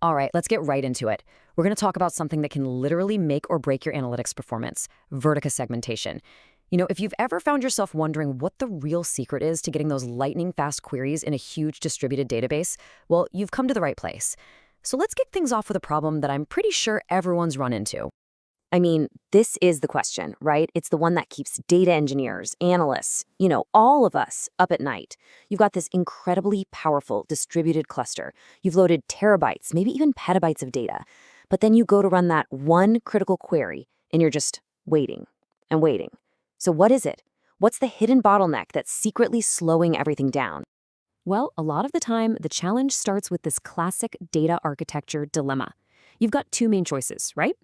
All right, let's get right into it. We're going to talk about something that can literally make or break your analytics performance, Vertica segmentation. If you've ever found yourself wondering what the real secret is to getting those lightning fast queries in a huge distributed database, well, you've come to the right place. So let's kick things off with a problem that I'm pretty sure everyone's run into. I mean, this is the question, right? It's the one that keeps data engineers, analysts, all of us up at night. You've got this incredibly powerful distributed cluster. You've loaded terabytes, maybe even petabytes of data. But then you go to run that one critical query, and you're just waiting and waiting. So what is it? What's the hidden bottleneck that's secretly slowing everything down? Well, a lot of the time, the challenge starts with this classic data architecture dilemma. You've got two main choices, right?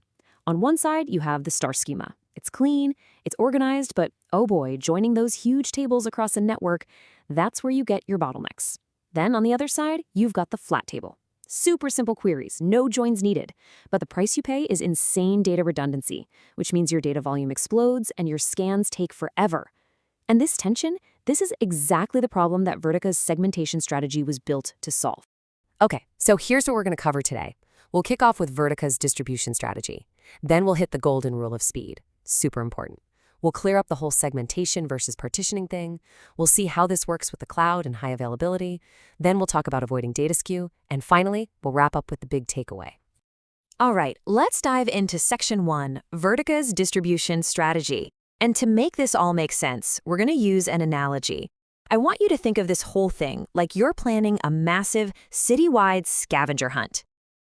On one side, you have the star schema. It's clean, it's organized, but oh boy, joining those huge tables across a network, that's where you get your bottlenecks. Then on the other side, you've got the flat table. Super simple queries, no joins needed. But the price you pay is insane data redundancy, which means your data volume explodes and your scans take forever. And this tension, this is exactly the problem that Vertica's segmentation strategy was built to solve. Okay, so here's what we're going to cover today. We'll kick off with Vertica's distribution strategy. Then we'll hit the golden rule of speed. Super important. We'll clear up the whole segmentation versus partitioning thing. We'll see how this works with the cloud and high availability. Then we'll talk about avoiding data skew. And finally, we'll wrap up with the big takeaway. All right, let's dive into Section 1, Vertica's distribution strategy. And to make this all make sense, we're going to use an analogy. I want you to think of this whole thing like you're planning a massive, citywide scavenger hunt.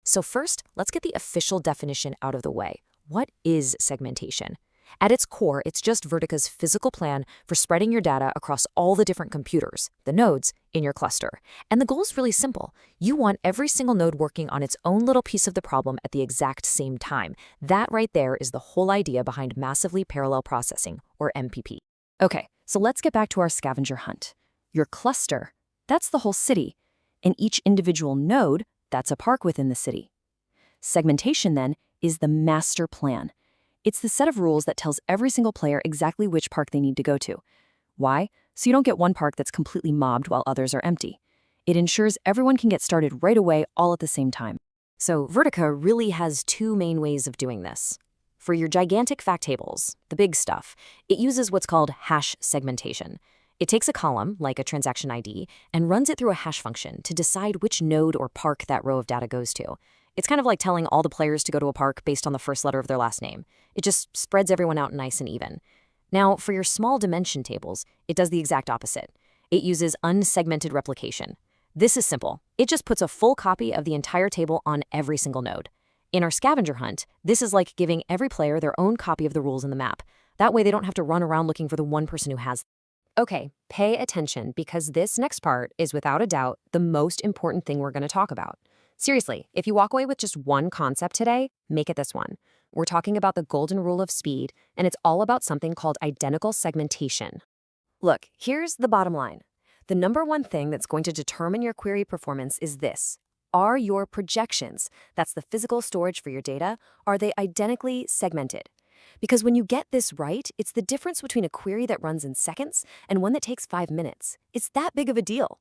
So first, let's get the official definition out of the way. What is segmentation? At its core, it's just Vertica's physical plan for spreading your data across all the different computers, the nodes, in your cluster. And the goal is really simple. You want every single node working on its own little piece of the problem at the exact same time. That right there is the whole idea behind massively parallel processing, or MPP. Okay, so let's get back to our scavenger hunt. Your cluster, that's the whole city. And each individual node, that's a park within the city. Segmentation, then, is the master plan. It's the set of rules that tells every single player exactly which park they need to go to. Why? So you don't get one park that's completely mobbed while others are empty. It ensures everyone can get started right away, all at the same time. So Vertica really has two main ways of doing this. For your gigantic fact tables, the big stuff, it uses what's called hash segmentation. It takes a column, like a transaction ID, and runs it through a hash function to decide which node or park that row of data goes to. It's kind of like telling all the players to go to a park based on the first letter of their last name. It just spreads everyone out nice and even. Now, for your small dimension tables, it does the exact opposite. It uses unsegmented replication. This is simple. It just puts a full copy of the entire table on every single node. In our scavenger hunt, this is like giving every player their own copy of the rules in the map. That way they don't have to run around looking for the one person who has them. Okay, pay attention because this next part is without a doubt the most important thing we're going to talk about. Seriously, if you walk away with just one concept today, make it this one. We're talking about the golden rule of speed, and it's all about something called identical segmentation. Look, here's the bottom line. The number one thing that's going to determine your query performance is this. Are your projections, that's the physical storage for your data, are they identically segmented? Because when you get this right, it's the difference between a query that runs in seconds and one that takes 5 minutes. It's that big of a deal.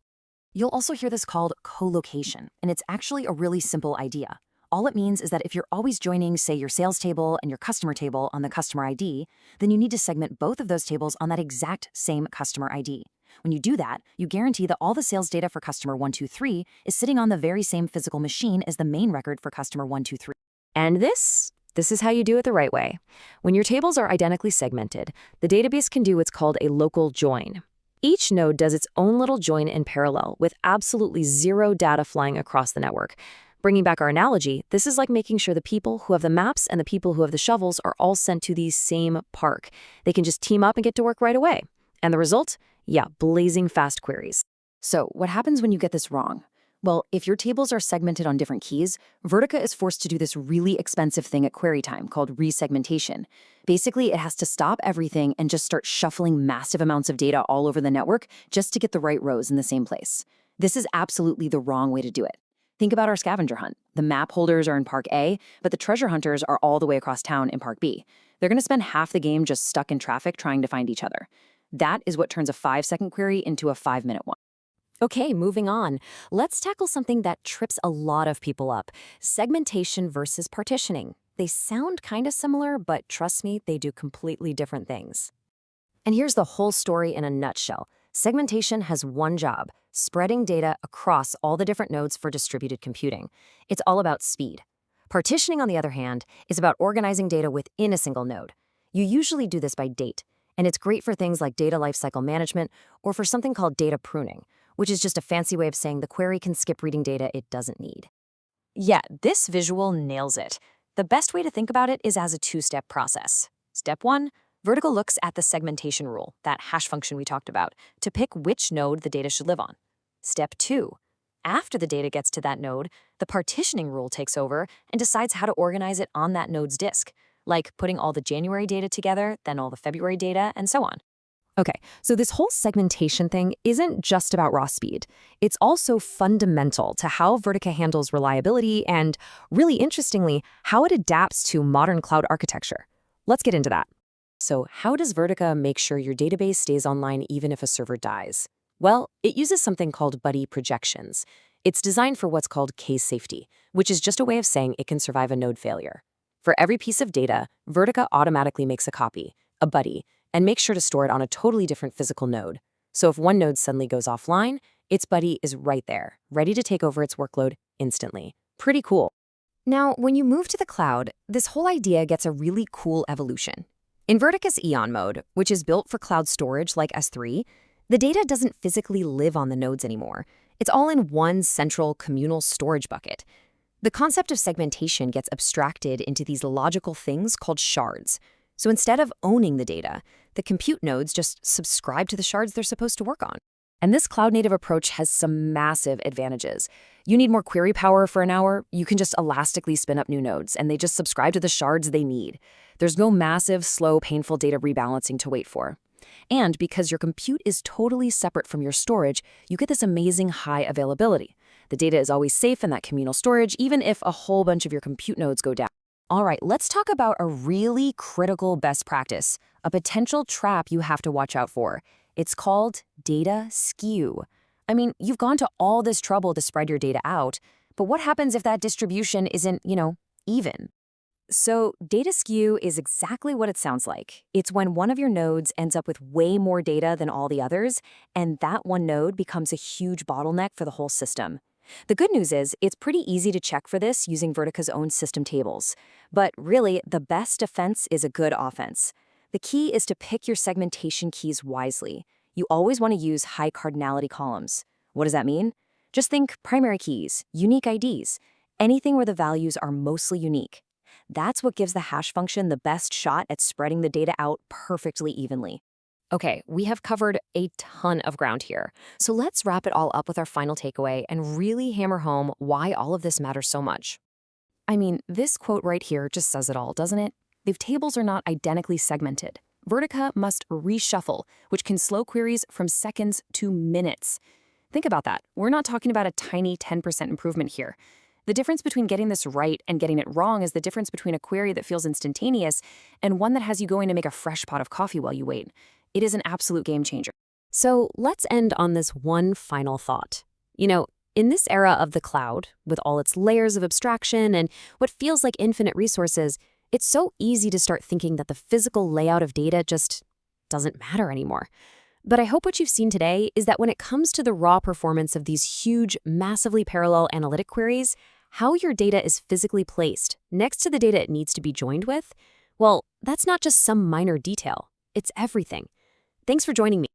You'll also hear this called co-location, and it's actually a really simple idea. All it means is that if you're always joining, say, your sales table and your customer table on the customer ID, then you need to segment both of those tables on that exact same customer ID. When you do that, you guarantee that all the sales data for customer 123 is sitting on the very same physical machine as the main record for customer 123. And this is how you do it the right way. When your tables are identically segmented, the database can do what's called a local join. Each node does its own little join in parallel with absolutely zero data flying across the network. Bringing back our analogy, this is like making sure the people who have the maps and the people who have the shovels are all sent to the same park. They can just team up and get to work right away. And the result? Yeah, blazing fast queries. So what happens when you get this wrong? Well, if your tables are segmented on different keys, Vertica is forced to do this really expensive thing at query time called resegmentation. Basically, it has to stop everything and just start shuffling massive amounts of data all over the network just to get the right rows in the same place. This is absolutely the wrong way to do it. Think about our scavenger hunt. The map holders are in Park A, but the treasure hunters are all the way across town in Park B. They're going to spend half the game just stuck in traffic trying to find each other. That is what turns a 5-second query into a 5-minute one. Okay, moving on. Let's tackle something that trips a lot of people up: segmentation versus partitioning. They sound kind of similar, but trust me, they do completely different things. And here's the whole story in a nutshell. Segmentation has one job: spreading data across all the different nodes for distributed computing. It's all about speed. Partitioning, on the other hand, is about organizing data within a single node. You usually do this by date, and it's great for things like data lifecycle management or for something called data pruning, which is just a fancy way of saying the query can skip reading data it doesn't need. Yeah, this visual nails it. The best way to think about it is as a two-step process. Step 1, Vertica looks at the segmentation rule, that hash function we talked about, to pick which node the data should live on. Step 2, after the data gets to that node, the partitioning rule takes over and decides how to organize it on that node's disk, like putting all the January data together, then all the February data, and so on. Okay, so this whole segmentation thing isn't just about raw speed. It's also fundamental to how Vertica handles reliability and, really interestingly, how it adapts to modern cloud architecture. Let's get into that. So how does Vertica make sure your database stays online even if a server dies? Well, it uses something called buddy projections. It's designed for what's called case safety, which is just a way of saying it can survive a node failure. For every piece of data, Vertica automatically makes a copy, a buddy, and makes sure to store it on a totally different physical node. So if one node suddenly goes offline, its buddy is right there, ready to take over its workload instantly. Pretty cool. Now, when you move to the cloud, this whole idea gets a really cool evolution. In Vertica's Eon mode, which is built for cloud storage like S3, the data doesn't physically live on the nodes anymore. It's all in one central communal storage bucket. The concept of segmentation gets abstracted into these logical things called shards. So instead of owning the data, the compute nodes just subscribe to the shards they're supposed to work on. And this cloud-native approach has some massive advantages. You need more query power for an hour, you can just elastically spin up new nodes, and they just subscribe to the shards they need. There's no massive, slow, painful data rebalancing to wait for. And because your compute is totally separate from your storage, you get this amazing high availability. The data is always safe in that communal storage, even if a whole bunch of your compute nodes go down. All right, let's talk about a really critical best practice, a potential trap you have to watch out for. It's called data skew. I mean, you've gone to all this trouble to spread your data out, but what happens if that distribution isn't, even? So data skew is exactly what it sounds like. It's when one of your nodes ends up with way more data than all the others, and that one node becomes a huge bottleneck for the whole system. The good news is it's pretty easy to check for this using Vertica's own system tables. But really, the best defense is a good offense. The key is to pick your segmentation keys wisely. You always want to use high cardinality columns. What does that mean? Just think primary keys, unique IDs, anything where the values are mostly unique. That's what gives the hash function the best shot at spreading the data out perfectly evenly. Okay, we have covered a ton of ground here. So let's wrap it all up with our final takeaway and really hammer home why all of this matters so much. I mean, this quote right here just says it all, doesn't it? If tables are not identically segmented, Vertica must reshuffle, which can slow queries from seconds to minutes. Think about that. We're not talking about a tiny 10% improvement here. The difference between getting this right and getting it wrong is the difference between a query that feels instantaneous and one that has you going to make a fresh pot of coffee while you wait. It is an absolute game changer. So let's end on this one final thought. In this era of the cloud, with all its layers of abstraction and what feels like infinite resources, it's so easy to start thinking that the physical layout of data just doesn't matter anymore. But I hope what you've seen today is that when it comes to the raw performance of these huge, massively parallel analytic queries, how your data is physically placed next to the data it needs to be joined with, well, that's not just some minor detail. It's everything. Thanks for joining me.